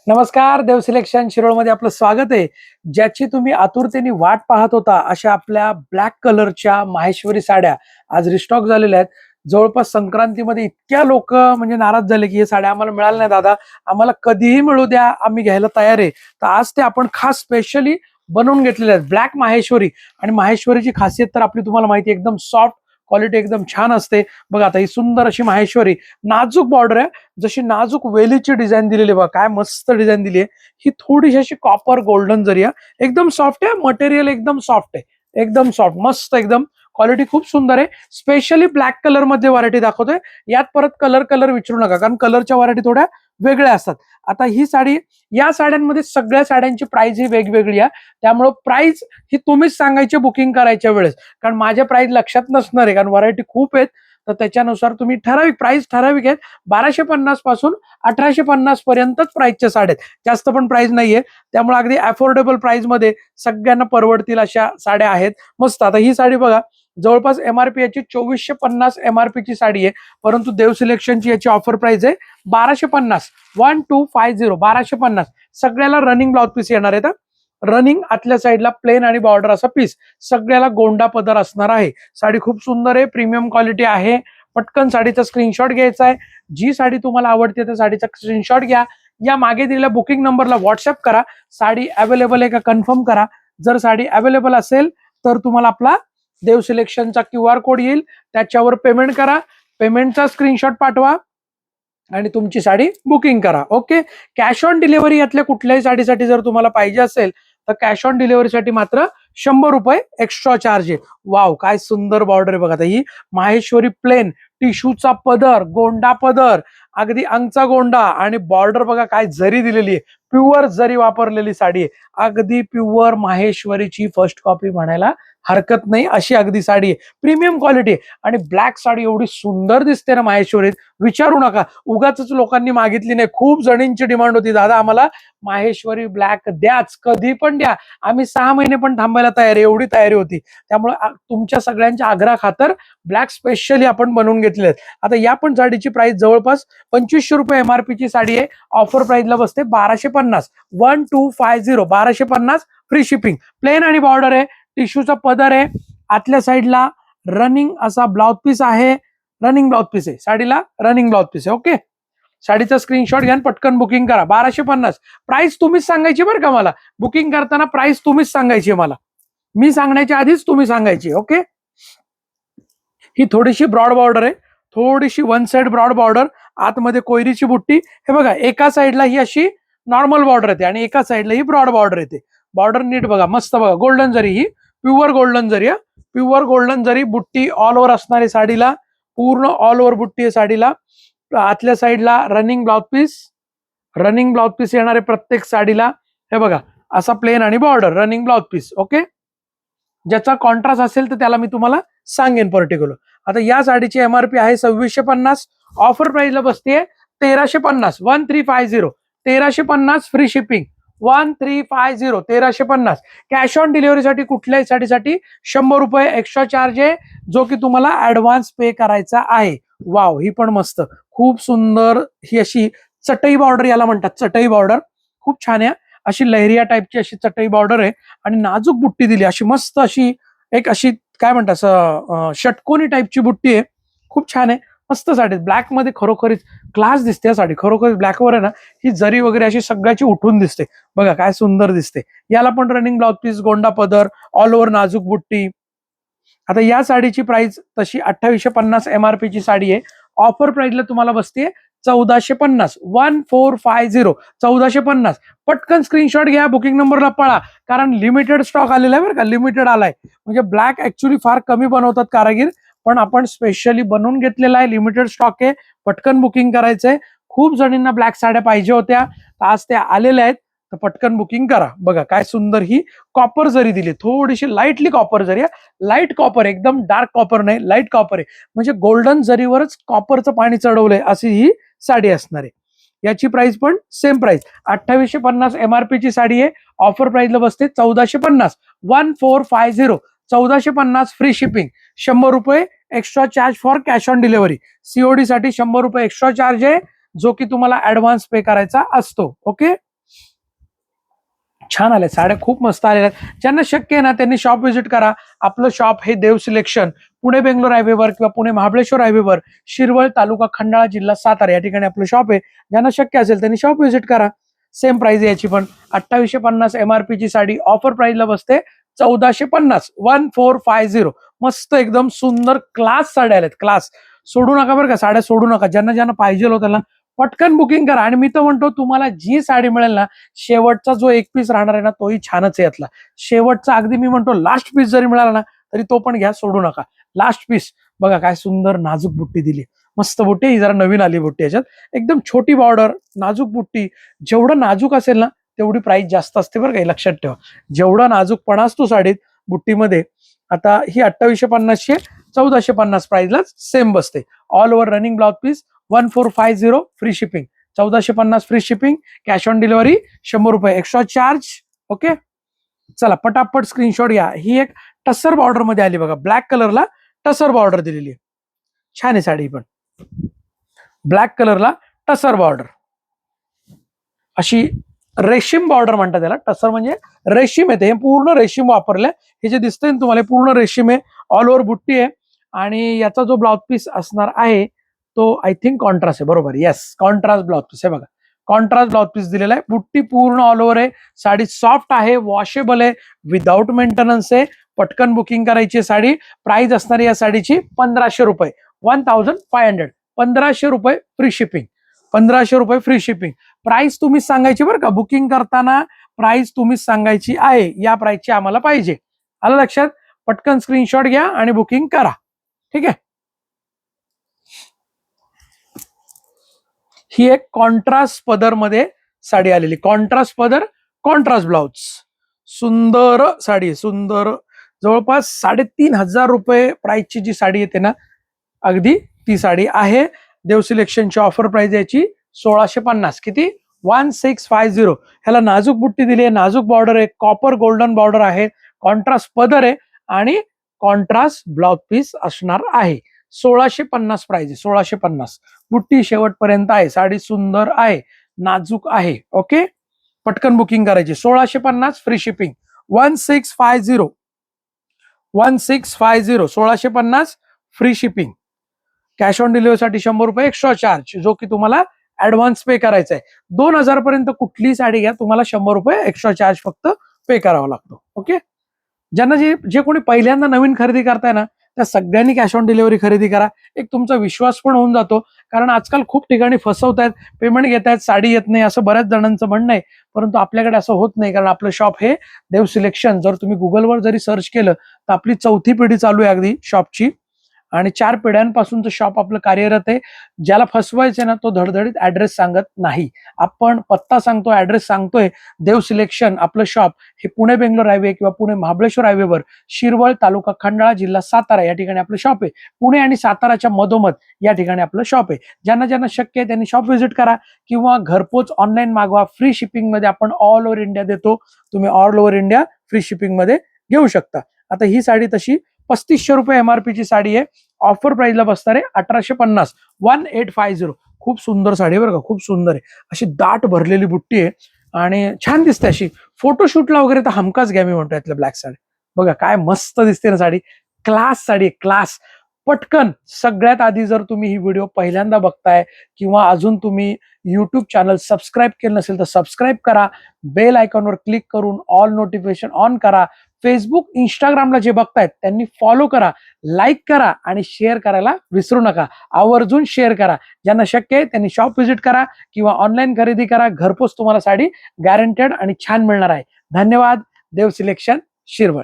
नमस्कार, देव सिलेक्शन शिरोळमध्ये आपलं स्वागत आहे. ज्याची तुम्ही आतुरतेने वाट पाहत होता अशा आपल्या ब्लॅक कलरच्या माहेश्वरी साड्या आज रिस्टॉक झालेल्या आहेत. जवळपास संक्रांतीमध्ये इतक्या लोक म्हणजे नाराज झाले की हे साड्या आम्हाला मिळाल्या नाही दादा, आम्हाला कधीही मिळू द्या, आम्ही घ्यायला तयार आहे. तर आज ते आपण खास स्पेशली बनवून घेतलेले आहेत ब्लॅक माहेश्वरी. आणि माहेश्वरीची खासियत तर आपली तुम्हाला माहिती, एकदम सॉफ्ट क्वालिटी, एकदम छान असते. बघा आता ही सुंदर अशी माहेश्वरी, नाजूक बॉर्डर आहे, जशी नाजूक वेलीची डिझाईन दिलेली बघा, काय मस्त डिझाईन दिली आहे. ही थोडीशी अशी कॉपर गोल्डन जरी आहे, एकदम सॉफ्ट आहे, मटेरियल एकदम सॉफ्ट आहे, एकदम सॉफ्ट, मस्त एकदम क्वालिटी खूप सुंदर आहे. स्पेशली ब्लॅक कलर मध्ये व्हरायटी दाखवतोय. यात परत कलर कलर विचारू नका, कारण कलरच्या व्हरायटी थोड्या वेगळ्या असतात. आता ही साडी, या साड्यांमध्ये सगळ्या साड्यांची प्राइस ही वेगवेगळी आहे, त्यामुळे प्राइस ही तुम्हीच सांगायची बुकिंग करायच्या वेळेस, कारण माझ्या प्राइस लक्षात नसणार आहे, कारण व्हरायटी खूप आहेत. तर त्याच्यानुसार तुम्ही ठराविक प्राइस ठराविक आहेत. 1250 पासून 1850 पर्यंतच प्राइसच्या साड्या आहेत, जास्त पण प्राइस नाहीये. त्यामुळे अगदी अफोर्डेबल प्राइस मध्ये सगळ्यांना परवडतील अशा साड्या आहेत. मस्त. आता ही साडी बघा, जवळपास एमआरपी याची 2450 एमआरपी ची साडी आहे, परंतु देव सिलेक्शनची याची ऑफर प्राइस आहे 1250. 1250 1250. सगळ्याला रनिंग ब्लाउज पीस येणार आहे. रनिंग आतल्या साईडला प्लेन आणि बॉर्डर असा पीस, सगळ्याला गोंडा पदर असणार आहे. साडी खूप सुंदर आहे, प्रीमियम क्वालिटी आहे. पटकन साडीचा स्क्रीनशॉट घ्यायचा आहे. जी साडी तुम्हाला आवडते त्या साडीचा स्क्रीनशॉट घ्या, या मागे दिलेल्या बुकिंग नंबरला व्हॉट्सअप करा. साडी अवेलेबल आहे का कन्फर्म करा. जर साडी अवेलेबल असेल तर तुम्हाला आपला देव सिलेक्शनचा QR कोड येईल, त्याच्यावर पेमेंट करा. पेमेंटचा स्क्रीनशॉट पाठवा आणि तुमची साडी बुकिंग करा. ओके. कॅश ऑन डिलिव्हरी यातल्या कुठल्याही साडीसाठी जर तुम्हाला पाहिजे असेल तर कॅश ऑन डिलिव्हरीसाठी मात्र 100 रुपये एक्स्ट्रा चार्ज आहे. वाव, काय सुंदर बॉर्डर आहे बघा. ही माहेश्वरी प्लेन टिश्यूचा पदर, गोंडा पदर, अगदी अंगचा गोंडा, आणि बॉर्डर बघा काय जरी दिलेली आहे, प्युअर जरी वापरलेली साडी आहे. अगदी प्युअर माहेश्वरीची फर्स्ट कॉपी म्हणायला हरकत नाही अशी अगदी साडी आहे, प्रीमियम क्वालिटी आहे. आणि ब्लॅक साडी एवढी सुंदर दिसते ना माहेश्वरीत, विचारू नका. उगाच लोकांनी मागितली नाही, खूप जणींची डिमांड होती, दादा आम्हाला माहेश्वरी ब्लॅक द्याच, कधी पण द्या, आम्ही 6 महिने पण थांबायला तयार आहे, एवढी तयारी होती. त्यामुळे तुमच्या सगळ्यांच्या आग्रहा खातर ब्लॅक स्पेशली आपण बनवून घेतले आहेत. आता या पण साडीची प्राइस जवळपास 2500 रुपये एमआरपी ची साडी आहे, ऑफर प्राइसला बसते 1250. 1250 1250 फ्री शिपिंग. प्लेन आणि बॉर्डर आहे, टिश्यूचा पदर आहे, आतल्या साईडला रनिंग असा ब्लाउज पीस आहे, रनिंग ब्लाउज पीस आहे साडीला, रनिंग ब्लाउज पीस आहे. ओके. साडीचा स्क्रीनशॉट घ्या, पटकन बुकिंग करा. 1250 प्राइस तुम्हीच सांगायची बरं का मला, बुकिंग करताना प्राइस तुम्हीच सांगायची मला, मी सांगण्याच्या आधीच तुम्ही सांगायची. ओके. ही थोडीशी ब्रॉड बॉर्डर आहे, थोडीशी वन साइड ब्रॉड बॉर्डर, आतमध्ये कोयरीची बुट्टी. हे बघा, एका साईडला ही अशी नॉर्मल बॉर्डर येते आणि एका साईडला ही ब्रॉड बॉर्डर येते. बॉर्डर नीट बघा, मस्त बघा. गोल्डन जरी, ही प्युअर गोल्डन जरी, प्युअर गोल्डन जरी, बुट्टी ऑल ओव्हर असणारी साडीला, पूर्ण ऑल ओव्हर बुट्टी आहे साडीला. आतल्या साईडला running blouse piece, running blouse piece येणार आहे प्रत्येक साडीला. हे बघा, असा प्लेन आणि border, running blouse piece. Okay. ज्याचा कॉन्ट्रास्ट असेल तर त्याला मी तुम्हाला सांगेन पर्टिक्युलर. आता या साडीची एमआरपी आहे 2650, ऑफर प्राइसला बसते 1350. 1350 1350 फ्री शिपिंग. 1350 1350. कॅश ऑन डिलिव्हरीसाठी कुठल्याही साडीसाठी 100 रुपये एक्स्ट्रा चार्ज आहे, जो की तुम्हाला ऍडव्हान्स पे करायचा आहे. वाव, ही पण मस्त, खूप सुंदर. ही अशी चटई बॉर्डर याला म्हणतात, चटई बॉर्डर खूप छान आहे. अशी लहरिया टाईपची अशी चटई बॉर्डर आहे आणि नाजूक बुट्टी दिली, अशी मस्त अशी एक अशी काय म्हणतात असं षटकोनी टाईपची बुट्टी आहे, खूप छान आहे. मस्त साडी, ब्लॅक मध्ये खरोखरीच क्लास दिसते साडी, खरोखर ब्लॅकवर आहे ना, ही जरी वगैरे अशी सगळ्याची उठून दिसते. बघा काय सुंदर दिसते. याला पण रनिंग ब्लाउज पीस, गोंडा पदर, ऑल ओव्हर नाजूक बुट्टी. आता या साडीची प्राइस तशी 2850 एमआरपी ची साडी आहे, ऑफर प्राइसला तुम्हाला बसते 1450. 1450 1450. पटकन स्क्रीनशॉट घ्या, बुकिंग नंबरला पळा, कारण लिमिटेड स्टॉक आलेला आहे बरं का, लिमिटेड आलाय. म्हणजे ब्लॅक ऍक्च्युली फार कमी बनवतात कारागीर, पण आपण स्पेशली बनवून घेतलेला आहे, लिमिटेड स्टॉक आहे, पटकन बुकिंग करायचंय. खूप जणींना ब्लॅक साड्या पाहिजे होत्या, आज त्या आलेल्या आहेत, तर पटकन बुकिंग करा. बघा काय सुंदर ही कॉपर जरी दिली, थोडीशी लाईटली कॉपर जरी, लाईट कॉपर, एकदम डार्क कॉपर नाही, लाईट कॉपर आहे, म्हणजे गोल्डन जरीवरच कॉपरचं पाणी चढवलंय अशी ही साडी असणार आहे. याची प्राइस पण सेम प्राइस 2850 एमआरपी ची साडी आहे, ऑफर प्राइसला बसते 1450. 1450 1450 फ्री शिपिंग. 100 रुपये extra charge for cash on delivery. COD साठी 100 रुपये एक्स्ट्रा चार्ज आहे, जो की तुम्हाला ऍडव्हान्स पे करायचा असतो. ओके. छान आले साड्या, खूप मस्त आलेल्या आहेत. ज्यांना शक्य आहे ना त्यांनी शॉप व्हिजिट करा. आपलं शॉप हे देव सिलेक्शन, पुणे बेंगलोर हायवेवर किंवा पुणे महाबळेश्वर हायवेवर, शिरवळ तालुका खंडाळा जिल्हा सातारा या ठिकाणी आपलं शॉप आहे. ज्यांना शक्य असेल त्यांनी शॉप व्हिजिट करा. सेम प्राइस याची पण 2850 MRP ची साडी ऑफर प्राइसला बसते 1450, 1450. मस्त एकदम सुंदर क्लास साड्या आल्यात, क्लास. सोडू नका बरं का, साड्या सोडू नका. ज्यांना ज्यांना पाहिजे हो त्याला पटकन बुकिंग करा. आणि मी तर म्हणतो तुम्हाला जी साडी मिळेल ना, शेवटचा जो एक पीस राहणार आहे ना तोही छानच आहे यातला. शेवटचा अगदी मी म्हणतो लास्ट पीस जरी मिळाला ना तरी तो पण घ्या, सोडू नका. लास्ट पीस बघा काय सुंदर नाजूक बुट्टी दिली, मस्त बुट्टी. ही जरा नवीन आली बुट्टी, याच्यात एकदम छोटी बॉर्डर, नाजूक बुट्टी. जेवढं नाजूक असेल ना तेवढी प्राइस जास्त असते बरं का, लक्षात ठेवा. जेवढा नाजूकपणा असतो साडीत बुट्टीमध्ये. आता ही 2850 1450 प्राइसला सेम बसते. All over running blouse piece 1450 free shipping. 1450 free shipping. Cash on delivery 100 रुपये एक्स्ट्रा चार्ज. ओके, चला पटापट स्क्रीनशॉट घ्या. ही एक टसर बॉर्डर मध्ये आली बघा, ब्लॅक कलरला टसर बॉर्डर दिलेली आहे. छान आहे साडी पण, ब्लॅक कलरला टसर बॉर्डर, अशी रेशीम बॉर्डर म्हणतात त्याला. टसर म्हणजे रेशीम येते, हे पूर्ण रेशीम वापरलंय. हे जे दिसतंय ना तुम्हाला पूर्ण रेशीम आहे. ऑल ओव्हर बुट्टी आहे. आणि याचा जो ब्लाउज पीस असणार आहे तो आय थिंक कॉन्ट्रास्ट आहे, बरोबर. येस, कॉन्ट्रास्ट ब्लाउज पीस आहे बघा. कॉन्ट्रास्ट ब्लाउज पीस दिलेला आहे. बुट्टी पूर्ण ऑल ओव्हर आहे. साडी सॉफ्ट आहे, वॉशेबल आहे, विदाउट मेंटेनन्स आहे. पटकन बुकिंग करायची साडी. प्राइस असणारी या साडीची 1500 रुपये, 1500. 1500 रुपये फ्री शिपिंग. 1500 रुपये फ्री शिपिंग. प्राइस तुम्हीच सांगायची बरं का, बुकिंग करताना प्राइस तुम्हीच सांगायची आहे. या प्राइसची आम्हाला पाहिजे. आलं लक्षात? पटकन स्क्रीनशॉट घ्या आणि बुकिंग करा. ठीक आहे. ही एक कॉन्ट्रास्ट पदर मध्ये साडी आलेली, कॉन्ट्रास्ट पदर, कॉन्ट्रास्ट ब्लाउज. सुंदर साडी, सुंदर. जवळपास 3500 रुपये प्राइसची जी साडी येते ना, अगदी ती साडी आहे. देव सिलेक्शनची ऑफर प्राइस याची 1650. किती? 1650. ह्याला नाजूक बुट्टी दिली आहे, नाजूक बॉर्डर आहे, कॉपर गोल्डन बॉर्डर आहे, कॉन्ट्रास्ट पदर आहे आणि कॉन्ट्रास्ट ब्लाउज पीस असणार आहे. 1650 प्राइस आहे, 1650. बुट्टी शेवटपर्यंत आहे. साडी सुंदर आहे, नाजूक आहे. ओके, पटकन बुकिंग करायची. 1650 free shipping. 1650, 1650, 1650 free shipping. Cash on डिलिव्हरीसाठी 100 रुपये एक्स्ट्रा चार्ज, जो की तुम्हाला ऍडव्हान्स पे करायचा आहे. 2000 पर्यंत कुठली साडी घ्या, तुम्हाला 100 रुपये एक्स्ट्रा चार्ज फक्त पे करावा लागतो. ओके, ज्यांना जे कोणी पहिल्यांदा नवीन खरेदी करताय ना त्या सगळ्यांनी कॅश ऑन डिलिव्हरी खरेदी करा. एक तुमचा विश्वास पण होऊन जातो. कारण आजकाल खूप ठिकाणी फसवतायत, पेमेंट घेत आहेत, साडी येत नाही, असं बऱ्याच जणांचं म्हणणं आहे. परंतु आपल्याकडे असं होत नाही, कारण आपलं शॉप हे देव सिलेक्शन. जर तुम्ही गुगलवर जरी सर्च केलं तर आपली 4थी पिढी चालू आहे अगदी शॉपची. आणि 4 पिढ्यांपासूनचं शॉप आपलं कार्यरत आहे. ज्याला फसवायचं ना तो धडधडीत ऍड्रेस सांगत नाही. आपण पत्ता सांगतोय, ऍड्रेस सांगतोय. देव सिलेक्शन आपलं शॉप हे पुणे बेंगलोर हायवे किंवा पुणे महाबळेश्वर हायवेवर, शिरवळ तालुका खंडाळा जिल्हा सातारा या ठिकाणी आपलं शॉप आहे. पुणे आणि साताराच्या मधोमध या ठिकाणी आपलं शॉप आहे. ज्यांना ज्यांना शक्य आहे त्यांनी शॉप व्हिजिट करा किंवा घरपोच ऑनलाईन मागवा. फ्री शिपिंग मध्ये आपण ऑल ओव्हर इंडिया देतो. तुम्ही all over India free shipping मध्ये घेऊ शकता. आता ही साडी तशी 3500 रुपये MRP ची साडी आहे. ऑफर प्राइसला बसणार आहे 1850, 1850. खूप सुंदर साडी आहे बरं का, खूप सुंदर आहे. अशी दाट भरलेली बुट्टी आहे आणि छान दिसते. अशी फोटोशूटला वगैरे तर हमखास घ्या, मी म्हणतो यातल्या ब्लॅक साडी. बघा काय मस्त दिसते ना साडी. क्लास साडी आहे, क्लास. पटकन सगळ्यात आधी जर तुम्ही ही व्हिडिओ पहिल्यांदा बघताय किंवा अजून तुम्ही युट्यूब चॅनल सबस्क्राईब केलं नसेल तर सबस्क्राईब करा. बेल आयकॉनवर क्लिक करून ऑल नोटिफिकेशन ऑन करा. फेसबुक, इंस्टाग्रामला जे बघतायत त्यांनी फॉलो करा, लाईक करा आणि शेअर करायला विसरू नका. आवर्जून शेअर करा. ज्यांना शक्य आहे त्यांनी शॉप व्हिजिट करा किंवा ऑनलाईन खरेदी करा. घरपोच तुम्हाला साडी गॅरंटेड आणि छान मिळणार आहे. धन्यवाद. देव सिलेक्शन, शिरवळ.